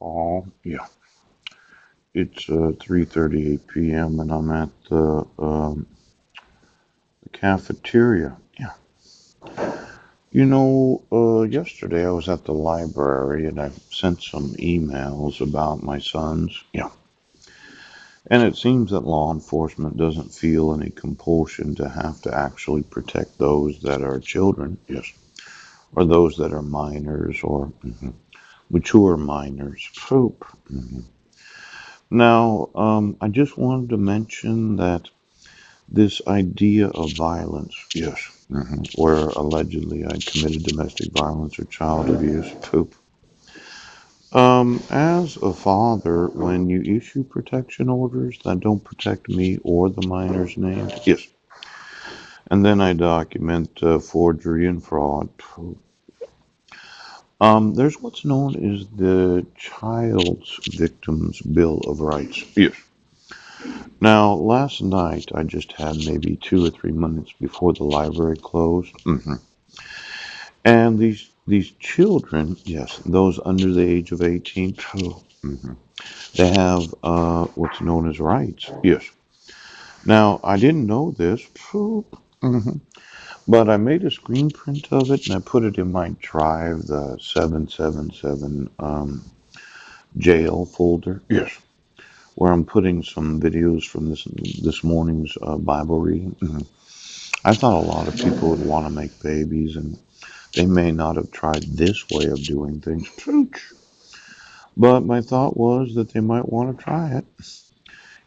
Oh, yeah. It's 3:38 p.m. and I'm at the cafeteria. Yeah. Yesterday I was at the library and I sent some emails about my sons. Yeah. And it seems that law enforcement doesn't feel any compulsion to have to actually protect those that are children. Yes. Or those that are minors or mature minors. Poop. Now, I just wanted to mention that this idea of violence, yes, where allegedly I committed domestic violence or child abuse, poop. As a father, when you issue protection orders that don't protect me or the minor's name, yes, and then I document forgery and fraud. There's what's known as the Child's Victims Bill of Rights. Yes. Now, last night I just had maybe 2 or 3 minutes before the library closed. And these children, yes, those under the age of 18, they have what's known as rights. Yes. Now, I didn't know this, but I made a screen print of it and I put it in my drive, the 777 jail folder. Yes. Where I'm putting some videos from this morning's Bible reading. I thought a lot of people would want to make babies and they may not have tried this way of doing things. But my thought was that they might want to try it.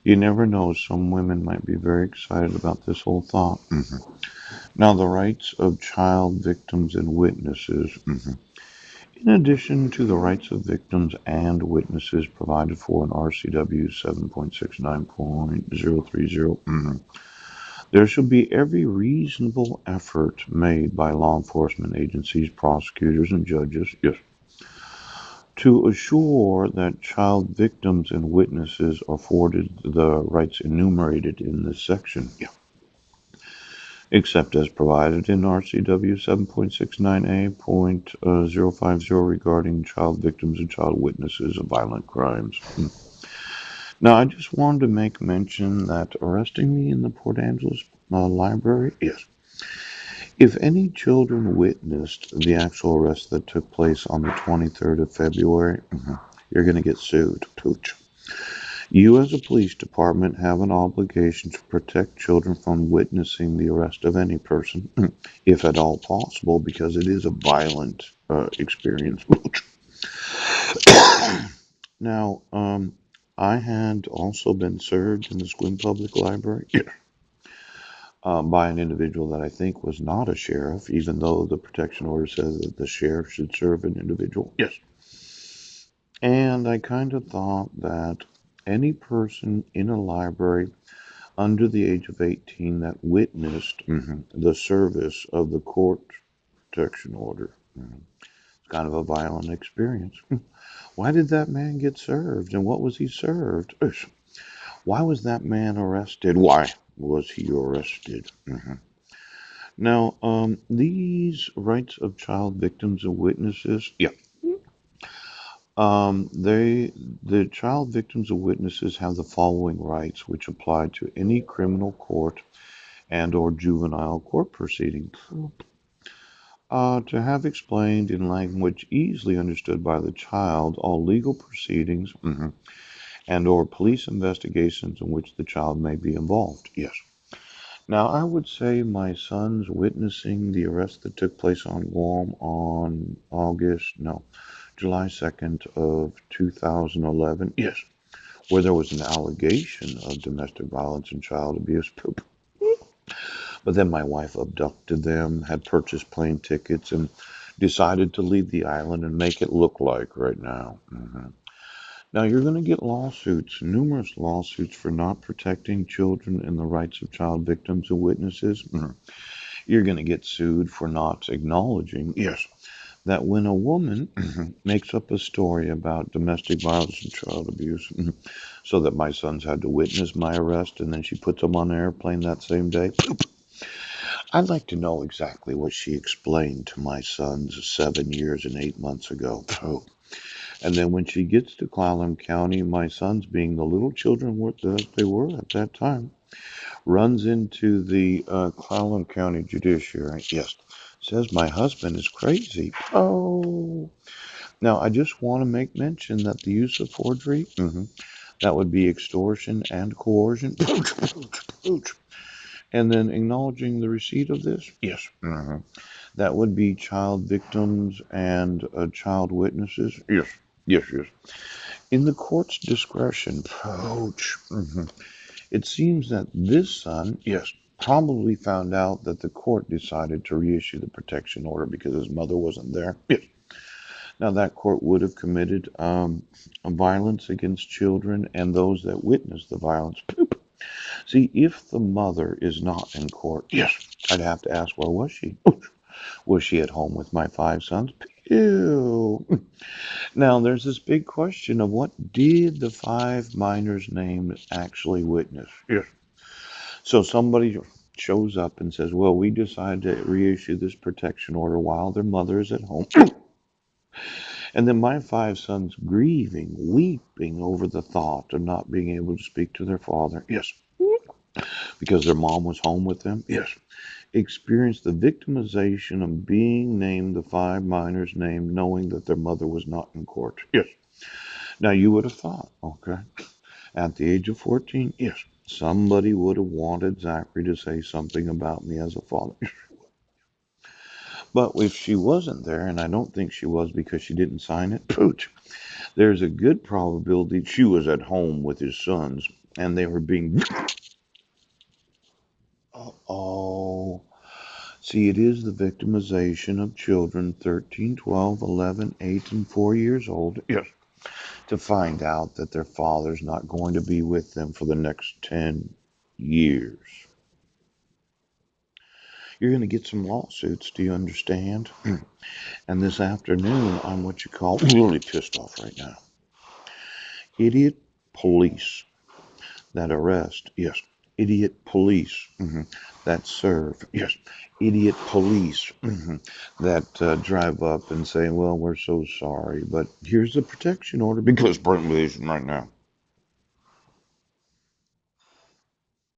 You never know, some women might be very excited about this whole thought. Now, the rights of child victims and witnesses, in addition to the rights of victims and witnesses provided for in RCW 7.69.030, there should be every reasonable effort made by law enforcement agencies, prosecutors, and judges, yes, to assure that child victims and witnesses are afforded the rights enumerated in this section, yeah, except as provided in RCW 7.69A.050 regarding child victims and child witnesses of violent crimes. Now, I just wanted to make mention that arresting me in the Port Angeles library, yes, if any children witnessed the actual arrest that took place on the 23rd of February, you're going to get sued. Pooch. You, as a police department, have an obligation to protect children from witnessing the arrest of any person, if at all possible, because it is a violent experience. Now, I had also been served in the Squim Public Library by an individual that I think was not a sheriff, even though the protection order says that the sheriff should serve an individual. Yes. And I kind of thought that any person in a library under the age of 18 that witnessed the service of the court protection order. It's kind of a violent experience. Why did that man get served and what was he served? Why was that man arrested? Why was he arrested? Now, these rights of child victims and witnesses, yeah, the child victims and witnesses have the following rights, which apply to any criminal court and or juvenile court proceeding. To have explained in language easily understood by the child all legal proceedings and or police investigations in which the child may be involved. Yes. Now, I would say my son's witnessing the arrest that took place on Guam on July 2nd of 2011. Yes, where there was an allegation of domestic violence and child abuse. Poop. But then my wife abducted them, had purchased plane tickets, and decided to leave the island and make it look like right now. Now you're going to get lawsuits, numerous lawsuits for not protecting children and the rights of child victims and witnesses. You're going to get sued for not acknowledging, yes, that when a woman makes up a story about domestic violence and child abuse, so that my sons had to witness my arrest and then she puts them on an airplane that same day, I'd like to know exactly what she explained to my sons 7 years and 8 months ago. And then when she gets to Clallam County, my sons, being the little children that they were at that time, runs into the Clallam County Judiciary. Yes, says my husband is crazy. Oh, now I just want to make mention that the use of forgery, that would be extortion and coercion. And then acknowledging the receipt of this, yes, that would be child victims and child witnesses. Yes, yes, yes. In the court's discretion, ouch. It seems that this son, yes, probably found out that the court decided to reissue the protection order because his mother wasn't there. Yes. Now, that court would have committed violence against children and those that witnessed the violence. See, if the mother is not in court, yes, I'd have to ask, where was she? Was she at home with my 5 sons? Ew. Now, there's this big question of what did the 5 minors named actually witness? Yes. So somebody shows up and says, well, we decided to reissue this protection order while their mother is at home. And then my 5 sons grieving, weeping over the thought of not being able to speak to their father. Yes. Because their mom was home with them. Yes. Experienced the victimization of being named the 5 minors named, knowing that their mother was not in court. Yes. Now you would have thought, okay, at the age of 14, yes, somebody would have wanted Zachary to say something about me as a father. But if she wasn't there, and I don't think she was because she didn't sign it, pooch, there's a good probability she was at home with his sons and they were being. Oh, see, it is the victimization of children 13, 12, 11, 8, and 4 years old. Yes. To find out that their father's not going to be with them for the next 10 years. You're going to get some lawsuits, do you understand? And this afternoon, I'm what you call really pissed off right now. Idiot police that arrest, yes. Idiot police that serve, yes. Idiot police that drive up and say, well, we're so sorry, but here's the protection order because probation right now.